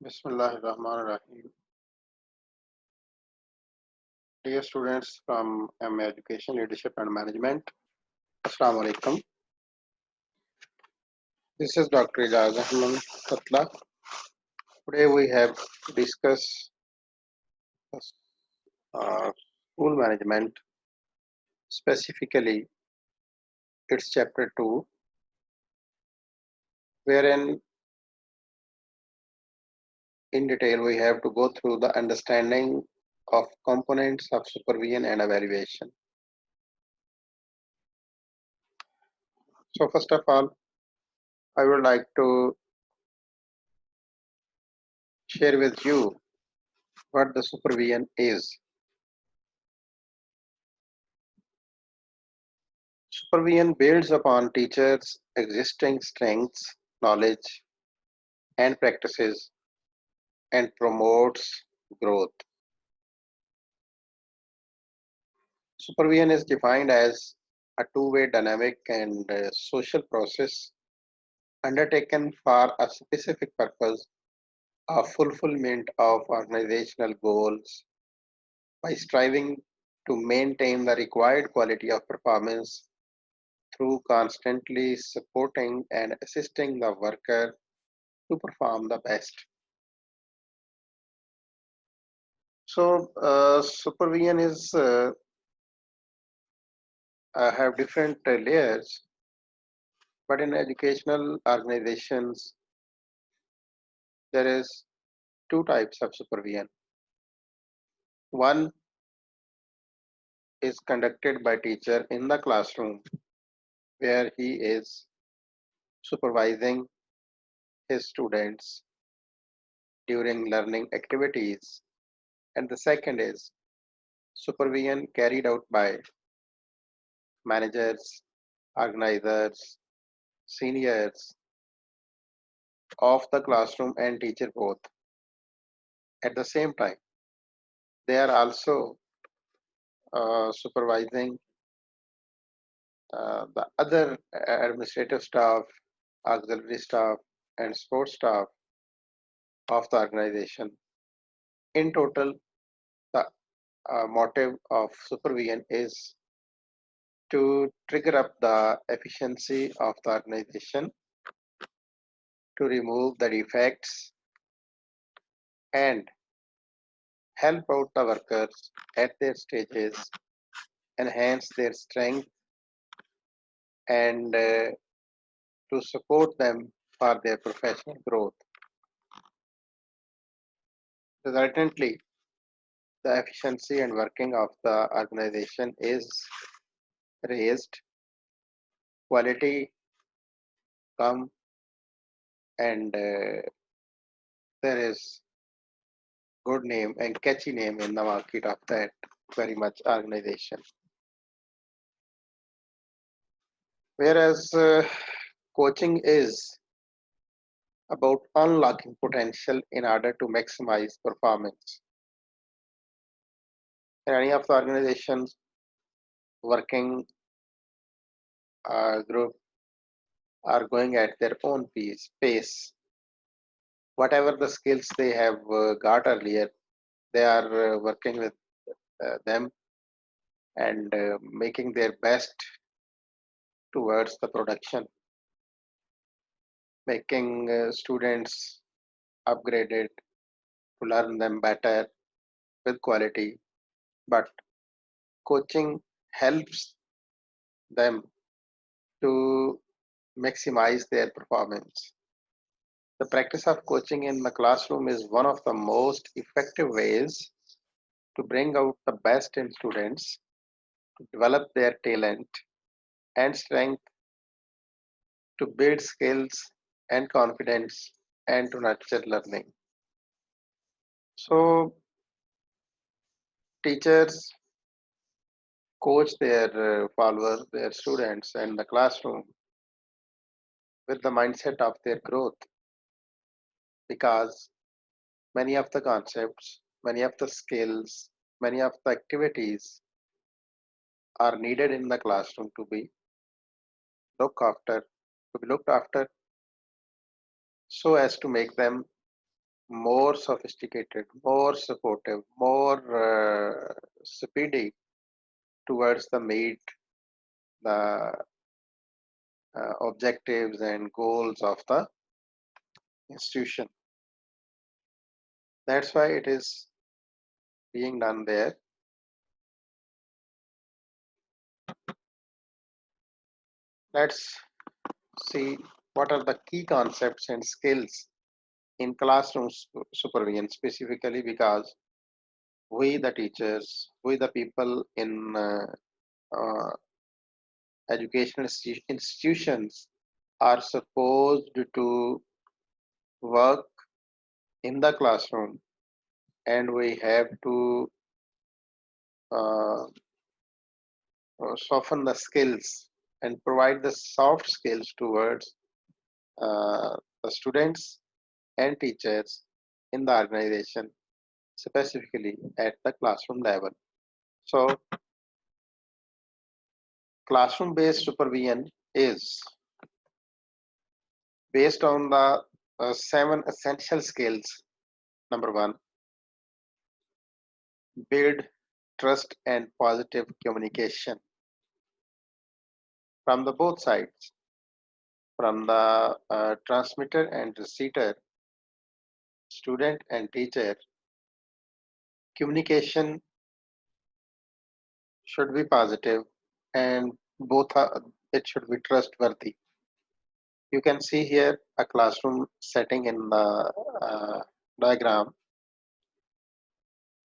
Bismillahirrahmanirrahim. Dear students from MA Education, Leadership and Management, Assalamu alaikum. This is Dr. Ijaz Ahmed Katla. Today we have to discuss school management, specifically its chapter 2, wherein in detail we have to go through the understanding of components of supervision and evaluation. So first of all, I would like to share with you what the supervision is. Supervision builds upon teachers' existing strengths, knowledge, and practices and promotes growth. Supervision is defined as a two-way dynamic and social process undertaken for a specific purpose of fulfillment of organizational goals by striving to maintain the required quality of performance through constantly supporting and assisting the worker to perform the best. So supervision is have different layers, but in educational organizations there is two types of supervision. One is conducted by teacher in the classroom, where he is supervising his students during learning activities, and the second is supervision carried out by managers, organizers, seniors of the classroom and teacher both. At the same time, they are also supervising the other administrative staff, auxiliary staff, and support staff of the organization. In total, the motive of supervision is to trigger up the efficiency of the organization, to remove the defects, and help out the workers at their stages, enhance their strength, and to support them for their professional growth. Resultantly, the efficiency and working of the organization is raised, quality come, and there is good name and catchy name in the market of that very much organization. Whereas coaching is about unlocking potential in order to maximize performance. In any of the organizations, working group are going at their own pace. Whatever the skills they have got earlier, they are working with them and making their best towards the production, making students upgraded to learn them better with quality. But coaching helps them to maximize their performance. The practice of coaching in the classroom is one of the most effective ways to bring out the best in students, to develop their talent and strength, to build skills and confidence, and to nurture learning. So, teachers coach their followers, their students, and the classroom with the mindset of their growth, because many of the concepts, many of the skills, many of the activities are needed in the classroom look after, to be looked after so as to make them more sophisticated, more supportive, more speedy towards the meet the objectives and goals of the institution. That's why it is being done there. Let's see what are the key concepts and skills in classroom supervision, specifically because we the teachers, we the people in uh, educational institutions are supposed to work in the classroom, and we have to uh, soften the skills and provide the soft skills towards the students and teachers in the organization, specifically at the classroom level. So, classroom based supervision is based on the seven essential skills. Number one, build trust and positive communication from the both sides, from the transmitter and receiver, student and teacher. Communication should be positive, and both are, it should be trustworthy. You can see here a classroom setting in the diagram.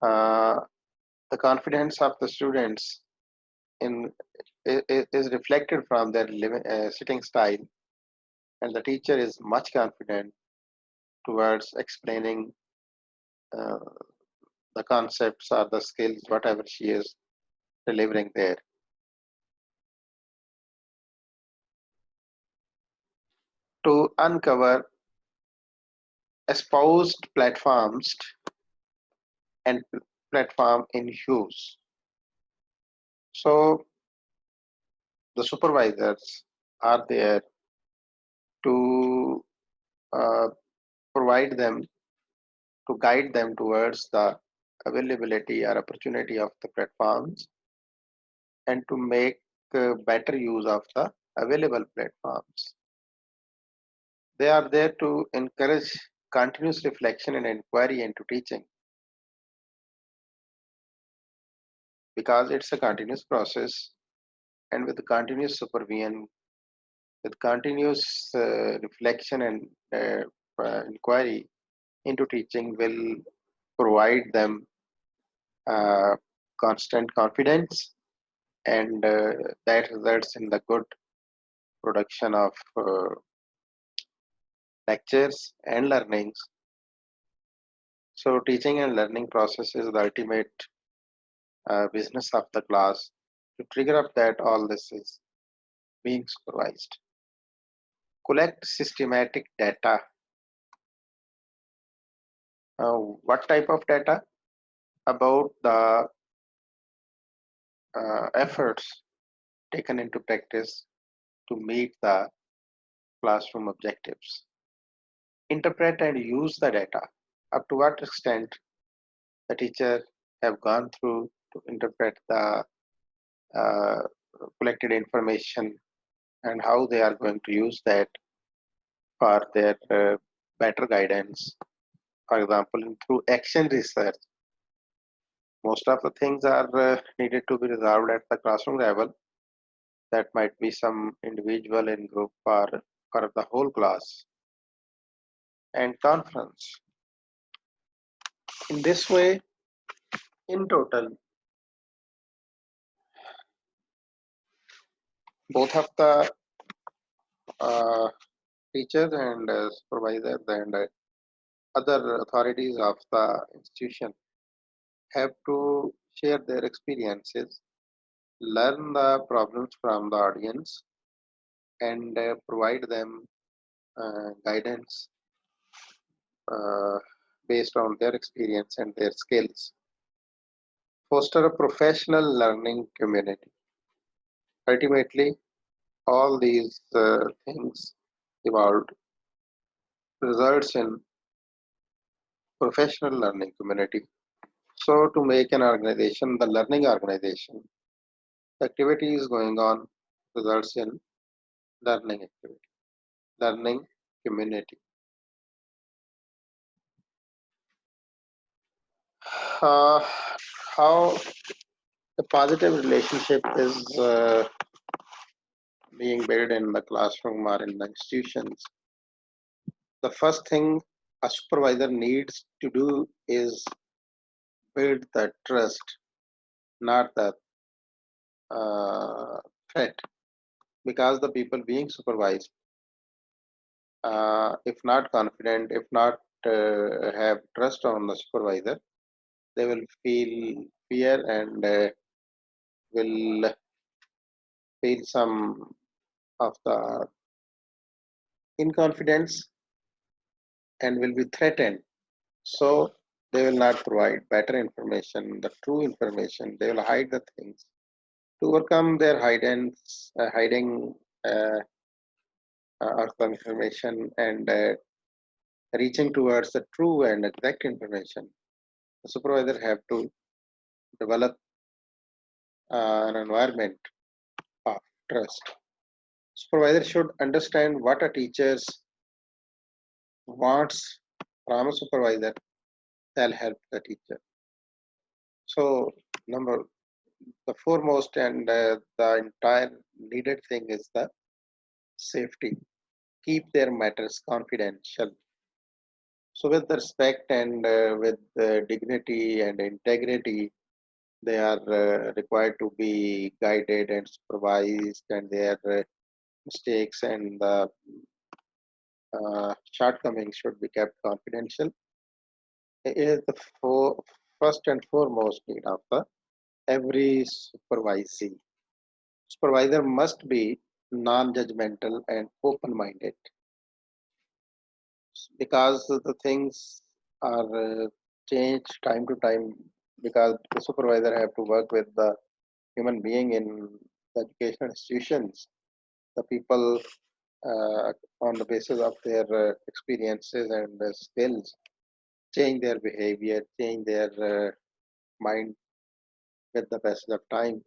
Uh, the confidence of the students in is reflected from their sitting style, and the teacher is much confident towards explaining uh, the concepts or the skills, whatever she is delivering there. To uncover espoused platforms and platform in use. So the supervisors are there to uh, provide them, to guide them towards the availability or opportunity of the platforms, and to make better use of the available platforms. They are there to encourage continuous reflection and inquiry into teaching, because it's a continuous process, and with continuous supervision, with continuous reflection and inquiry into teaching will provide them uh, constant confidence, and that results in the good production of lectures and learnings. So teaching and learning process is the ultimate business of the class to trigger up that all this is being supervised. Collect systematic data. What type of data? About the efforts taken into practice to meet the classroom objectives. Interpret and use the data. Up to what extent the teacher have gone through to interpret the uh, collected information, and how they are going to use that for their better guidance. For example, through action research, most of the things are needed to be resolved at the classroom level. That might be some individual in group or the whole class. And conference. In this way, in total, both of the uh, teachers and supervisors and other authorities of the institution have to share their experiences, learn the problems from the audience, and provide them guidance uh, based on their experience and their skills. Foster a professional learning community. Ultimately, all these things evolved results in professional learning community. So to make an organization, the learning organization, the activity is going on results in learning activity, learning community. Uh, how the positive relationship is being built in the classroom or in the institutions. The first thing a supervisor needs to do is build the trust, not the threat, because the people being supervised, if not confident, if not have trust on the supervisor, they will feel fear and will feel some of the inconfidence and will be threatened. So they will not provide better information, the true information. They will hide the things to overcome their hiding uh, of the information and reaching towards the true and exact information. The supervisor have to develop an environment of trust. Supervisor should understand what a teacher wants from a supervisor that will help the teacher. So, the foremost and the entire needed thing is the safety. Keep their matters confidential. So, with respect and with dignity and integrity, they are required to be guided and supervised, and their mistakes and the shortcomings should be kept confidential. It is the first and foremost need of the every supervisee. Supervisor must be non-judgmental and open-minded because the things are changed time to time because the supervisor have to work with the human being in the educational institutions. The people on the basis of their experiences and skills change their behavior, change their mind with the passage of time.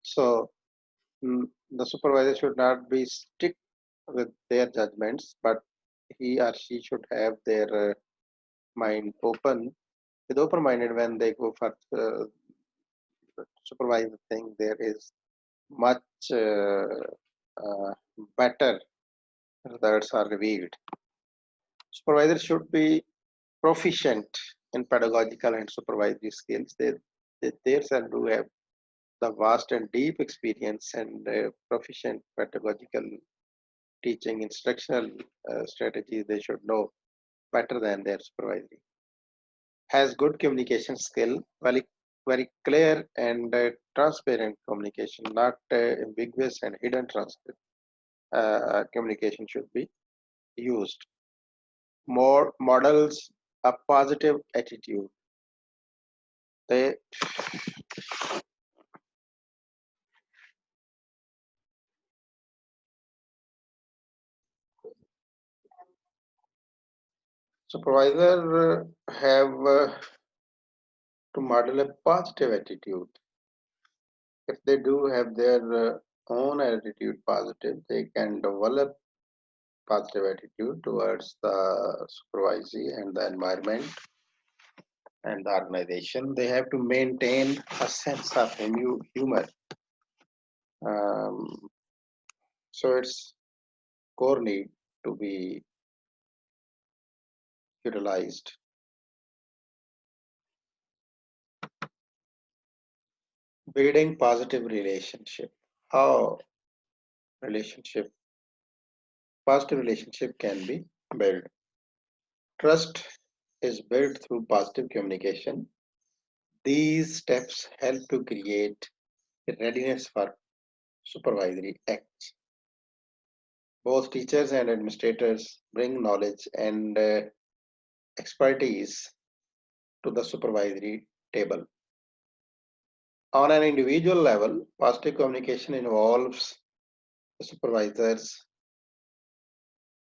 So the supervisor should not be strict with their judgments, but he or she should have their mind open, with open-minded when they go for supervise the thing. There is much uh, better results are revealed. Supervisor should be proficient in pedagogical and supervisory skills. They themselves do have the vast and deep experience and proficient pedagogical teaching instructional strategies. They should know better than their supervisory. Has good communication skill, very clear and transparent communication, not ambiguous and hidden communication should be used. More models a positive attitude. The supervisor have to model a positive attitude. If they do have their own attitude positive, they can develop positive attitude towards the supervisory and the environment and the organization. They have to maintain a sense of humor. Um, so it's core need to be utilized. Building positive relationship. How relationship, positive relationship can be built. Trust is built through positive communication. These steps help to create readiness for supervisory acts. Both teachers and administrators bring knowledge and expertise to the supervisory table. On an individual level, positive communication involves the supervisors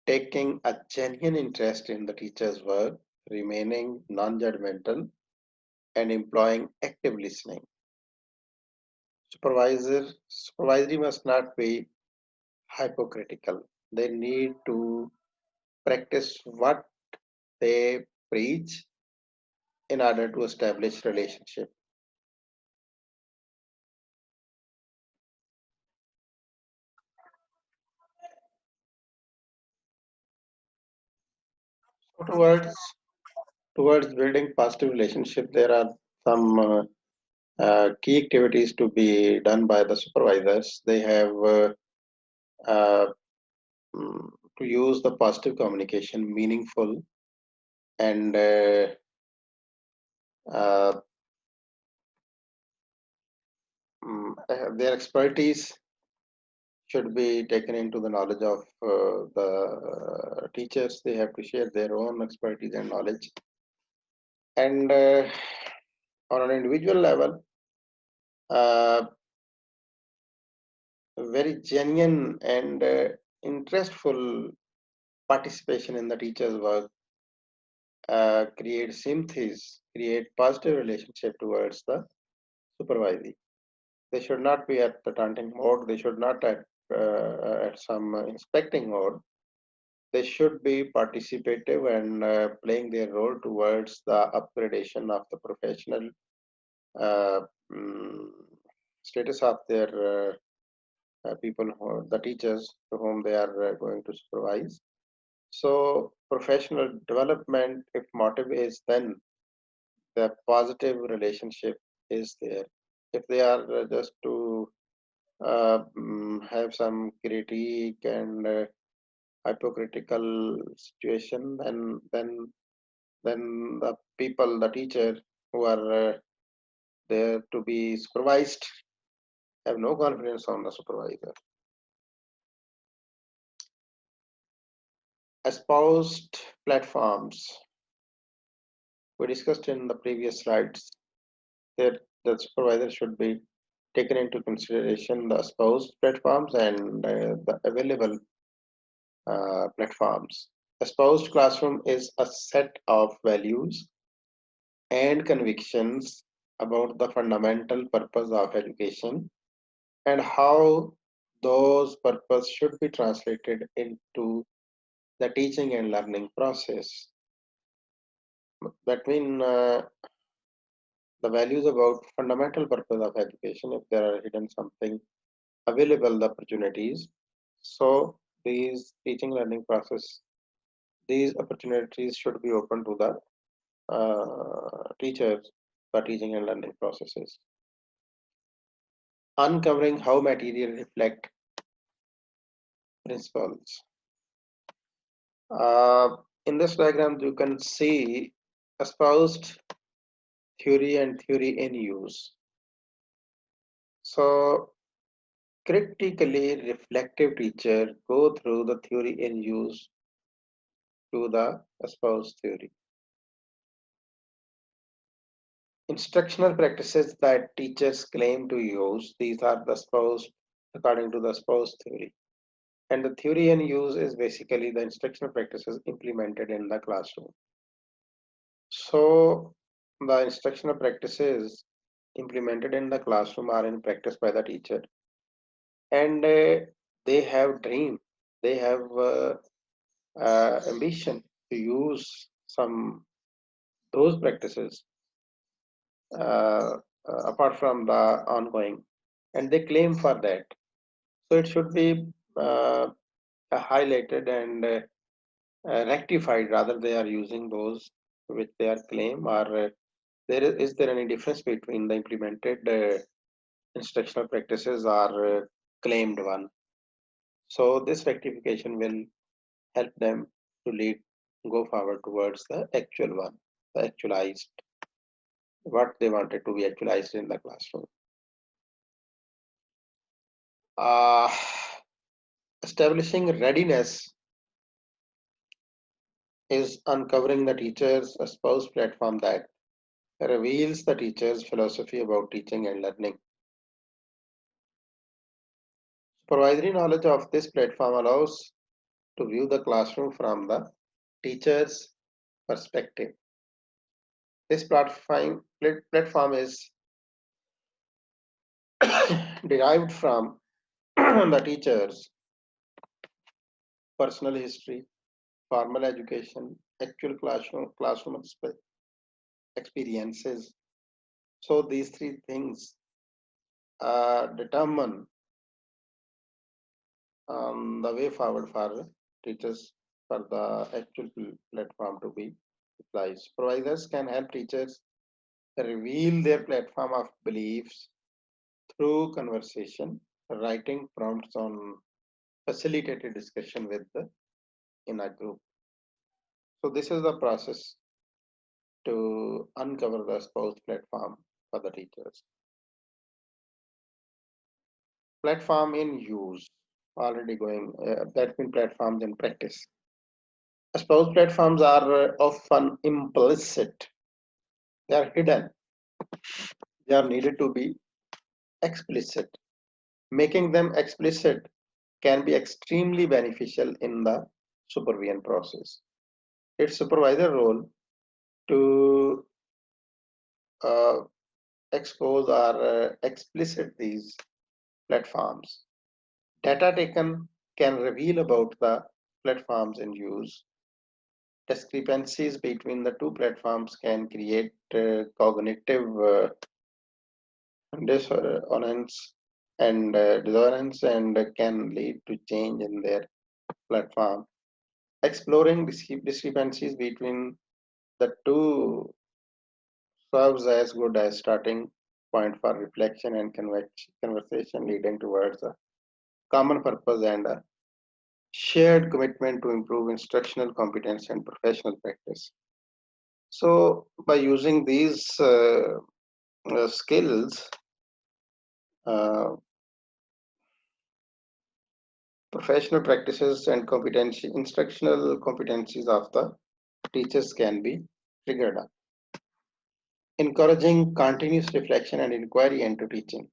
taking a genuine interest in the teacher's work remaining non-judgmental, and employing active listening. Supervisory must not be hypocritical. They need to practice what they preach in order to establish relationship. So towards building positive relationship, there are some key activities to be done by the supervisors. They have uh, mm, to use the positive communication, meaningful, and uh, their expertise should be taken into the knowledge of the teachers. They have to share their own expertise and knowledge. And on an individual level, uh, very genuine and interestful participation in the teacher's work create sympathies, create positive relationship towards the supervisee. They should not be at the taunting mode. They should not at some inspecting mode. They should be participative and playing their role towards the upgradation of the professional uh, mm, status of their people, the teachers to whom they are going to supervise. So professional development, if motive is, then the positive relationship is there. If they are just to have some critique and hypocritical situation, then the people, the teacher who are there to be supervised, have no confidence on the supervisor. Espoused platforms, we discussed in the previous slides, that the supervisor should be taken into consideration the espoused platforms and the available platforms. Espoused classroom is a set of values and convictions about the fundamental purpose of education and how those purpose should be translated into the teaching and learning process. That means the values about fundamental purpose of education, if there are hidden something available, the opportunities. So these teaching learning process, these opportunities should be open to the teachers, the teaching and learning processes. Uncovering how material reflect principles. In this diagram, you can see espoused theory and theory in use. So critically reflective teacher go through the theory in use to the espoused theory. Instructional practices that teachers claim to use, these are the espoused according to the espoused theory. And the theory in use is basically the instructional practices implemented in the classroom. So the instructional practices implemented in the classroom are in practice by the teacher, and they have dream, they have ambition to use some those practices uh, apart from the ongoing, and they claim for that. So it should be uh, highlighted and rectified, rather they are using those which they are claim, or is there any difference between the implemented instructional practices or claimed one. So this rectification will help them to lead, go forward towards the actual one, the actualized, what they wanted to be actualized in the classroom. Uh, Establishing readiness is uncovering the teacher's espoused platform that reveals the teacher's philosophy about teaching and learning. Supervisory knowledge of this platform allows to view the classroom from the teacher's perspective. This platform is derived from the teacher's personal history, formal education, actual classroom experiences. So these three things determine the way forward for teachers for the actual platform to be utilized. Supervisors can help teachers reveal their platform of beliefs through conversation, writing prompts on facilitated discussion with the in a group. So this is the process to uncover the Espoused platform for the teachers. Platform in use, already going, that's been platforms in practice. Espoused platforms are often implicit, they are hidden, they are needed to be explicit. Making them explicit can be extremely beneficial in the supervision process. It's supervisor role to uh, expose or explicit these platforms. Data taken can reveal about the platforms in use. Discrepancies between the two platforms can create cognitive dissonance and can lead to change in their platform. Exploring discrepancies between the two serves as good as starting point for reflection and conversation leading towards a common purpose and a shared commitment to improve instructional competence and professional practice. So by using these skills, uh, professional practices and competency, instructional competencies of the teachers can be triggered up. Encouraging continuous reflection and inquiry into teaching.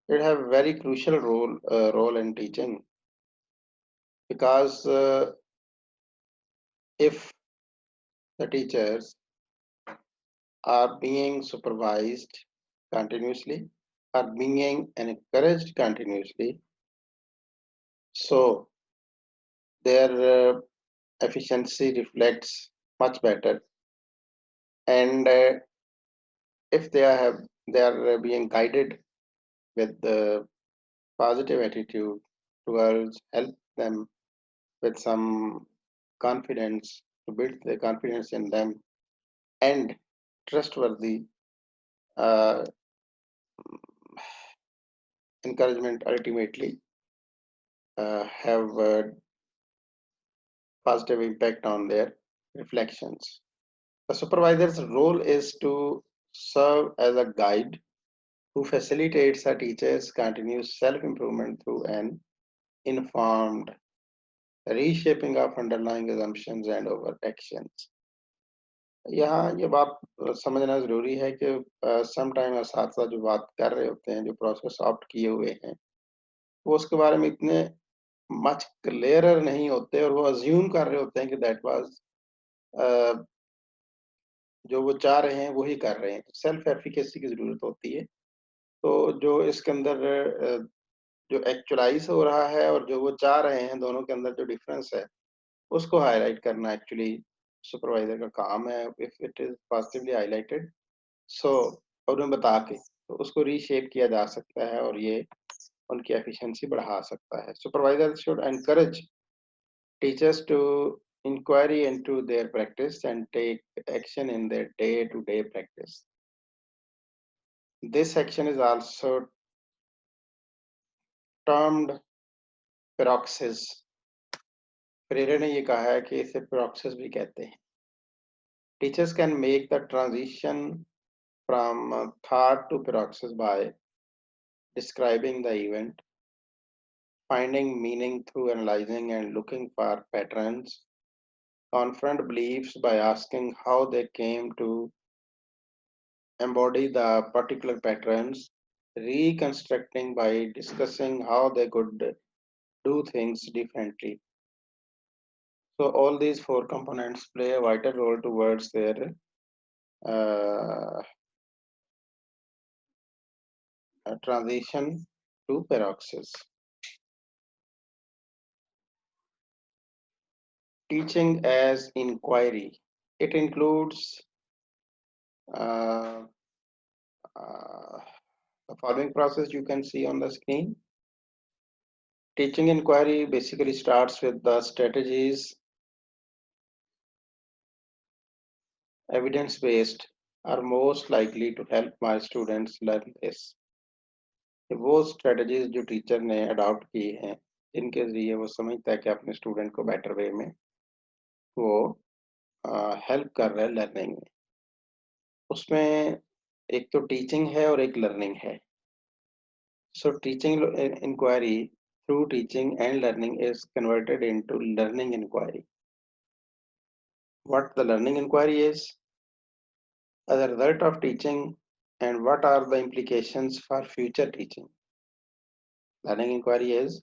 It have a very crucial role in teaching because if the teachers are being supervised continuously, are being encouraged continuously, so their efficiency reflects much better. And if they are being guided with the positive attitude towards help them with some confidence to build the confidence in them and trustworthy uh, encouragement ultimately have a positive impact on their reflections. The supervisor's role is to serve as a guide who facilitates a teacher's continuous self-improvement through an informed reshaping of underlying assumptions and over actions. यहाँ ये बात समझना जरूरी है कि some time साथ जो बात कर रहे होते हैं जो प्रोसेस ऑप्ट किए हुए हैं वो उसके बारे में इतने मच क्लियरर नहीं होते और वो अज्यूम कर रहे होते हैं कि दैट वाज जो वो चाह रहे हैं वही कर रहे हैं सेल्फ एफिकेसी की जरूरत होती है तो जो इसके अंदर जो एक्चुअलाइज हो रहा है और जो वो चाह रहे हैं दोनों के अंदर जो डिफरेंस है उसको हाईलाइट करना एक्चुअली सुपरवाइजर का काम है if it is positively highlighted so और उन्हें बता के तो उसको रीशेप किया जा सकता है और ये उनकी एफिशिएंसी बढ़ा सकता है supervisor should encourage teachers to inquiry into their practice and take action in their day-to-day practice. This action is also termed paroxys. Freire ने ये कहा है कि इसे paroxys भी कहते हैं. Teachers can make the transition from thought to paroxys by describing the event, finding meaning through analyzing and looking for patterns, confront beliefs by asking how they came to embody the particular patterns, reconstructing by discussing how they could do things differently. So all these four components play a vital role towards their uh, transition to paroxysm. Teaching as inquiry. It includes uh, uh, the following process you can see on the screen. Teaching inquiry basically starts with the strategies, evidence-based, are most likely to help my students learn this. वो strategies जो teacher ने adopt की हैं जिनके जरिए वो समझता है कि अपने स्टूडेंट को बेटर वे में वो हेल्प कर रहा है लर्निंग में उसमें एक तो टीचिंग है और एक लर्निंग है so teaching inquiry through teaching and learning is converted into learning inquiry. What the learning inquiry is, as a result of teaching, and what are the implications for future teaching. Learning inquiry is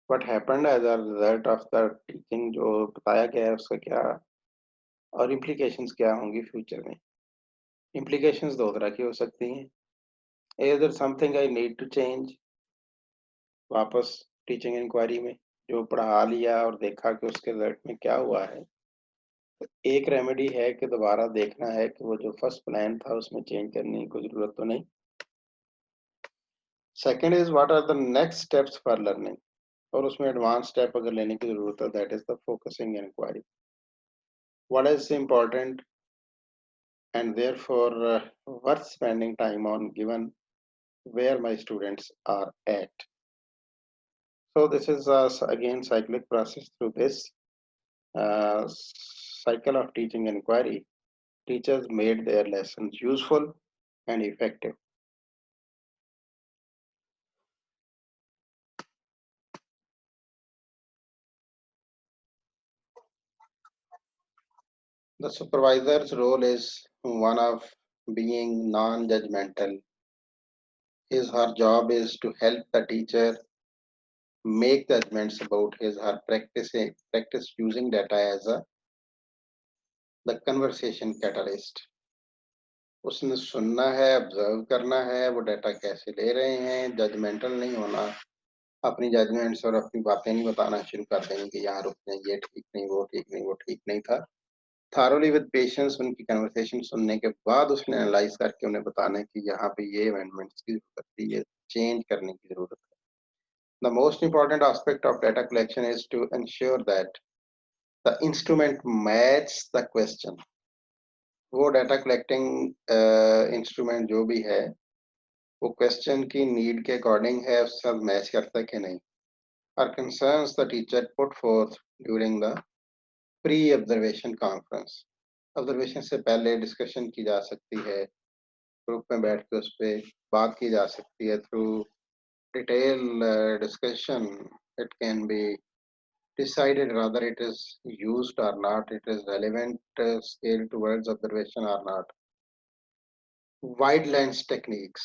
what happened as a result of the teaching जो बताया गया है उसका क्या और implications क्या होंगी future में. Implications दो तरह की हो सकती हैं. Either something I need to change, वापस teaching inquiry में जो पढ़ा लिया और देखा कि उसके रिजल्ट में क्या हुआ है तो एक रेमेडी है कि दोबारा देखना है कि वो जो फर्स्ट प्लान था उसमें चेंज करने की कोई जरूरत तो नहीं. Second is what are the next steps for learning और उसमें एडवांस स्टेप अगर लेने की जरूरत है that is the focusing inquiry. What is important and therefore worth spending time on given where my students are at. So this is again cyclic process through this cycle of teaching inquiry. Teachers made their lessons useful and effective. The supervisor's role is one of being non-judgmental. His her job is to help the teacher make judgments about his her practice using data as a the conversation catalyst. उसने सुनना है observe करना है वो data कैसे ले रहे हैं जजमेंटल नहीं होना अपनी जजमेंट्स और अपनी बातें नहीं बताना शुरू कर देंगे कि यहाँ रुक जाए ये ठीक नहीं वो ठीक नहीं वो ठीक नहीं था थारोली विद पेशेंस उनकी कन्वर्सेशन सुनने के बाद उसने एनालाइज करके उन्हें बताना है कि यहाँ पे ये अमेंडमेंट्स की जरूरत है ये चेंज करने की जरूरत है. The most important aspect of data collection is to ensure that the instrument matches the question. वो डाटा कलेक्टिंग इंस्ट्रूमेंट जो भी है वो क्वेश्चन की नीड के अकॉर्डिंग है उसके साथ मैच करता है कि नहीं. Are concerns the teacher put forth during the pre observation conference. Observation से पहले डिस्कशन की जा सकती है ग्रुप में बैठ के उस पर बात की जा सकती है through detail discussion. It can be decided whether it is used or not, it is relevant scale towards observation or not. Wide lens techniques.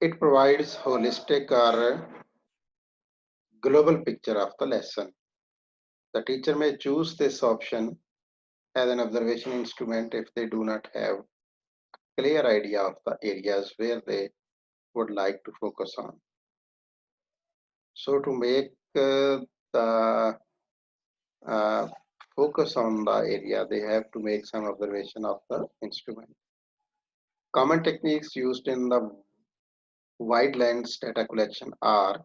It provides holistic or global picture of the lesson. The teacher may choose this option as an observation instrument if they do not have clear idea of the areas where they would like to focus on. So to make the uh, focus on the area, they have to make some observation of the instrument. Common techniques used in the wide lens data collection are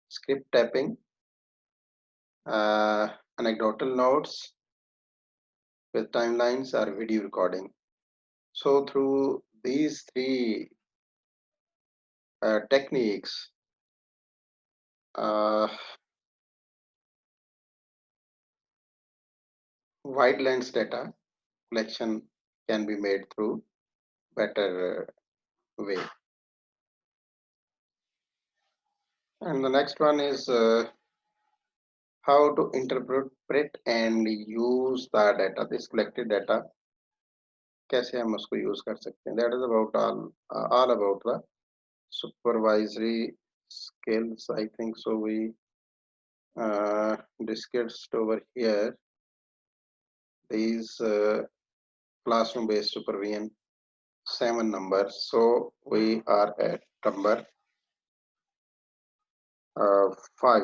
script tapping, anecdotal notes with timelines, or video recording. So through these three techniques, wide lens data collection can be made through better way. And the next one is how to interpret and use the data, this collected data. कैसे हम उसको use कर सकते हैं. That is about all about the supervisory skills. I think so. We discussed over here, these classroom based supervision 7 numbers. So we are at number 5.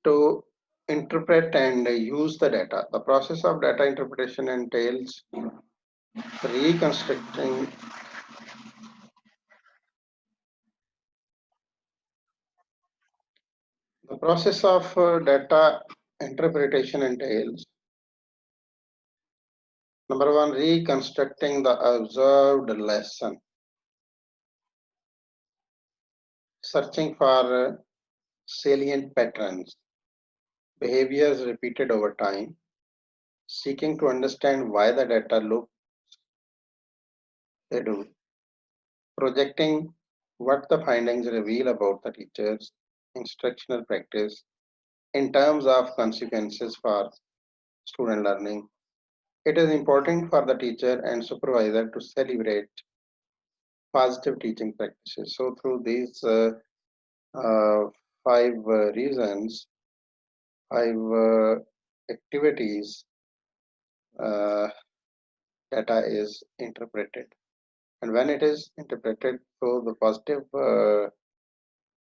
To interpret and use the data. The process of data interpretation entails reconstructing the process of data interpretation entails number 1, reconstructing the observed lesson, searching for salient patterns, behaviors repeated over time, seeking to understand why the data look they do, projecting what the findings reveal about the teacher's instructional practice in terms of consequences for student learning. It is important for the teacher and supervisor to celebrate positive teaching practices. So, through these uh, 5 reasons, 5 activities, uh, data is interpreted. And when it is interpreted, so the positive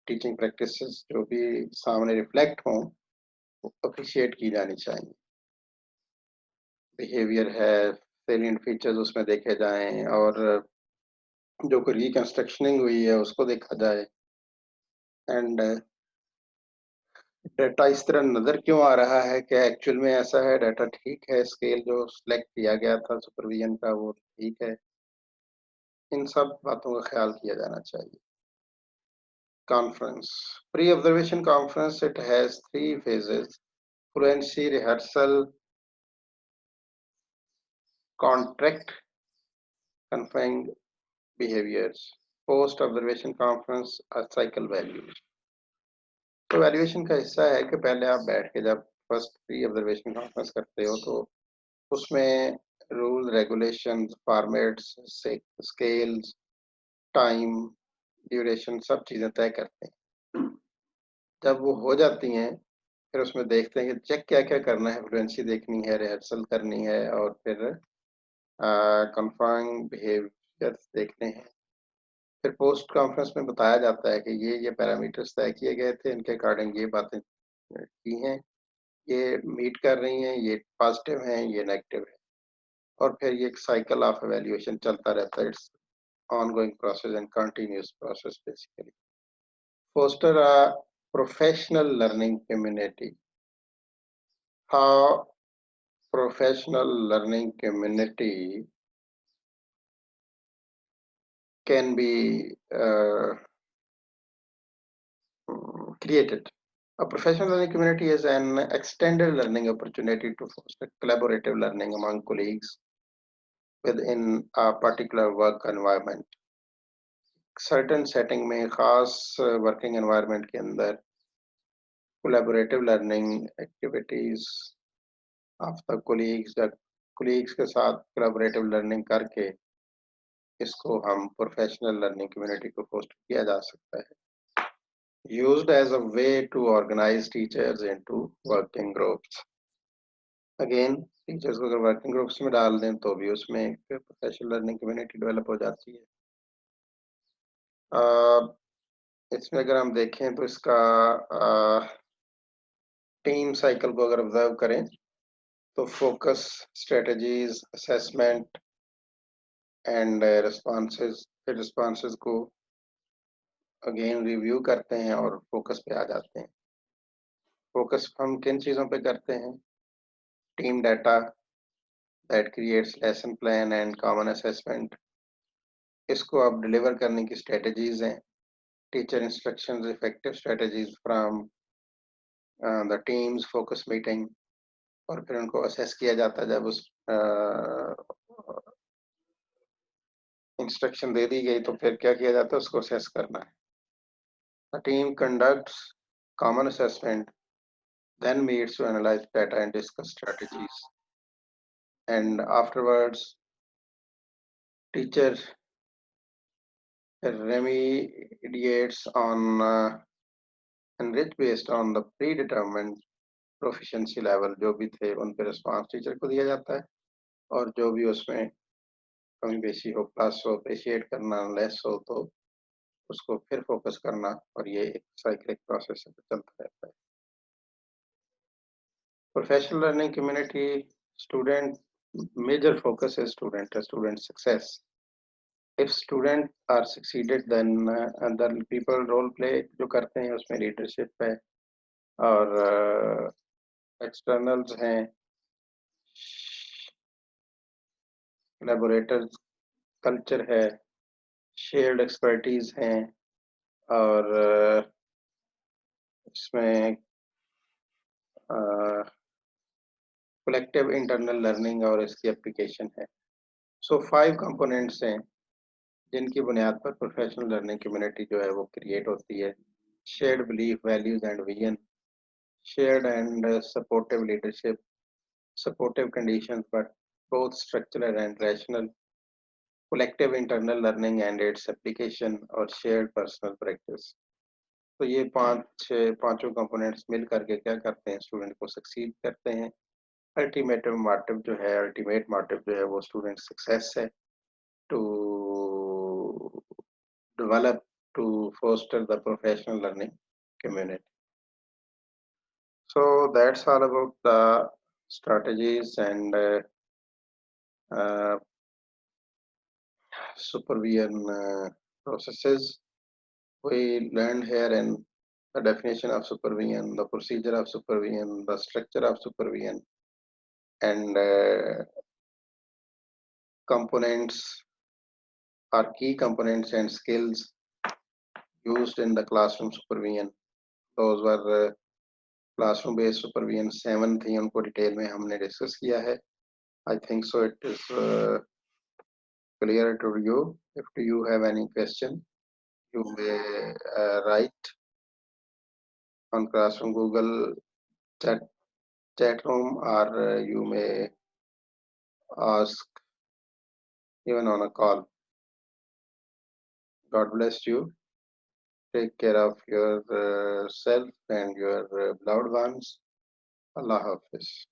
teaching practices जो भी सामने reflect हों वो appreciate की जानी चाहिए behaviour है salient features उसमें देखे जाएं और जो कोई रिकंस्ट्रक्शनिंग हुई है उसको देखा जाए एंड डाटा इस तरह नज़र क्यों आ रहा है कि एक्चुअल में ऐसा है डाटा ठीक है स्केल जो सिलेक्ट किया गया था सुपरविजन का वो ठीक है इन सब बातों का ख्याल किया जाना चाहिए conference pre-observation conference it has 3 phases fluency rehearsal contract confirming behaviors post observation conference cycle values तो वैल्यूएशन का हिस्सा है कि पहले आप बैठ के जब फर्स्ट प्री ऑब्जर्वेशन कॉन्फ्रेंस करते हो तो उसमें rule regulations formats scales time duration सब चीज़ें तय करते हैं जब वो हो जाती हैं फिर उसमें देखते हैं कि चेक क्या क्या करना है फ्लुएंसी देखनी है रिहर्सल करनी है और फिर कंफर्म बिहेवियर्स देखने हैं फिर पोस्ट कॉन्फ्रेंस में बताया जाता है कि ये पैरामीटर्स तय किए गए थे इनके अकॉर्डिंग ये बातें की हैं ये मीट कर रही हैं ये पॉजिटिव हैं ये नेगेटिव है और फिर ये एक साइकिल ऑफ एवेल्युएशन चलता रहता है it's ongoing process and continuous process basically foster a professional learning community how professional learning community can be created. A professional learning community is an extended learning opportunity to foster collaborative learning among colleagues within a particular work environment. Certain setting में खास working environment के अंदर collaborative learning activities of the colleagues के साथ collaborative learning करके इसको हम professional learning community को host किया जा सकता है. Used as a way to organize teachers into working groups. Again, teachers को अगर वर्किंग ग्रुप्स में डाल दें तो भी उसमें एक प्रोफेशनल लर्निंग कम्युनिटी डेवलप हो जाती है इसमें अगर हम देखें तो इसका टीम साइकिल को अगर ऑब्जर्व करें तो focus strategies assessment and responses फिर रिस्पॉन्सेज को अगेन रिव्यू करते हैं और फोकस पे आ जाते हैं फोकस हम किन चीज़ों पे करते हैं team data that creates lesson plan and common assessment इसको अब डिलीवर करने की स्ट्रेटजीज हैं teacher instructions effective strategies from the teams focus meeting और फिर उनको असेस किया जाता है जब उस इंस्ट्रक्शन दे दी गई तो फिर क्या किया जाता है उसको असेस करना है the team conducts common assessment then meets to analyze data and discuss strategies and afterwards teacher remediates on enrich based on the predetermined proficiency level जो भी थे उन पे रिस्पांस टीचर को दिया जाता है और जो भी उसमें कमी बेशी हो प्लस हो अप्रिशिएट करना लेस हो तो उसको फिर फोकस करना और ये एक साइक्लिक प्रोसेस चलता रहता है professional learning community student major focus है student success if student are succeeded then other people role play जो करते हैं उसमें लीडरशिप है और एक्सटर्नल्स हैं कोलैबोरेटर्स कल्चर है शेयर्ड एक्सपर्टीज हैं और इसमें कलेक्टिव इंटरनल लर्निंग और इसकी एप्लीकेशन है सो 5 कंपोनेंट्स हैं जिनकी बुनियाद पर प्रोफेशनल लर्निंग कम्युनिटी जो है वो क्रिएट होती है shared belief values and vision shared and supportive leadership, supportive conditions, but both structural and rational, collective internal learning and its application और shared personal practice. तो ये पांचों कंपोनेंट्स मिल करके क्या करते हैं स्टूडेंट को सक्सीड करते हैं अल्टीमेट मोटिव जो है वो स्टूडेंट सक्सेस है to develop to foster the professional learning community so that's all about the strategies and supervision processes we learned here in the definition of supervision, the procedure of supervision, the structure of supervision, and components or key components and skills used in the classroom supervision. Those were classroom based supervision 7 थी उनको detail में हमने discuss किया है I think so it is clear to you. If you have any question, you may write on Classroom Google chat room or you may ask even on a call. God bless you. Take care of yourself and your loved ones. Allah Hafiz.